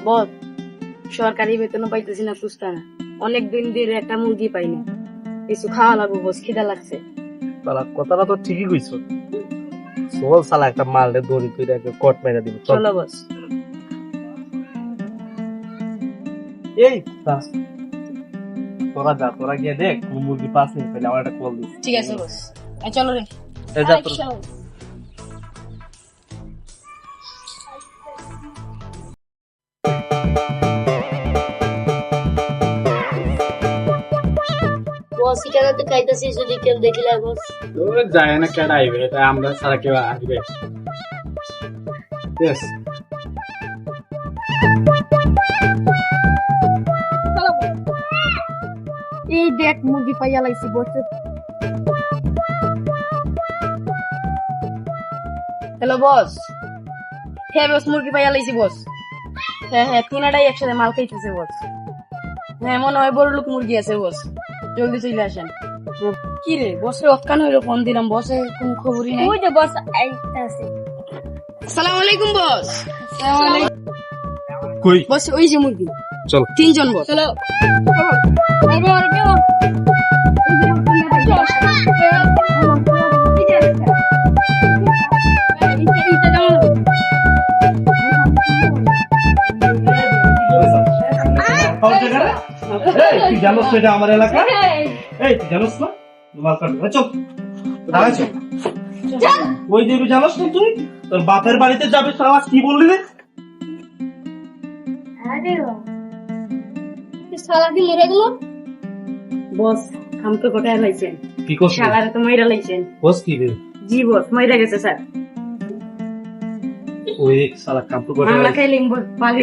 বস, সরকারি বেতনও পাইতেছি না, সুস্থা না, অনেক দিন ধরে একটা মুরগি পাইনি, কিছু খাওয়া লাগবো বস, খিদা লাগছে। শালা কথাটা তো ঠিকই কইছো। চল শালা একটা মালরে দড়ি তুই কট মেরে দিব। চল চলো বস। এই তোরা যা, তোরা গিয়ে দেখ কোন মুরগি পাস নেই, পেলে আমার একটা কল দিস। ঠিক আছে বস, চলো রে। এই যা তোরা। বস এখানে তো খাইতেছি, যদি কেউ দেখিলে বস। যায় না কেডা আইবে, এটা আমরা সারা কেউ আসবে। Yes. এই দেখ মুরগি পাইয়া লাইছি বস। Hello boss. হ্যাঁ বস, মুরগি পাইয়া লাইছি বস। হ্যাঁ হ্যাঁ, তিনাটাই একসাথে মাল খাইতেছে বস। হ্যাঁ মনে হয় বড় লোক মুরগি আছে বস, জলদি চলে আসেন। কি রে বসে অফকান হইলো, ফোন দিলাম, বসে কোন খবরই নাই। ওই যে বস আইতাছে। আসসালামু আলাইকুম বস। আসসালামু আলাইকুম কই বস, ওই যে মুরগি। চল। 3 জন বস। চলো। তুই জানোস তো এটা আমার এলাকা? এই তুই জানোস না? মাল কাটবে, চল দাঁড়া, চল। ওই যে জানোস না তুই তোর বাপের বাড়িতে যাবে, সারা কি বললি রে? বস খামকে কোটায় লাইছেন, কি করছিস? শালারে তো মাইরা লাইছেন। বস কি রে? জি বস, মাইরা গেছে স্যার। ওই শালা কাপড় মামলা খাইলেন বস, বাড়ি।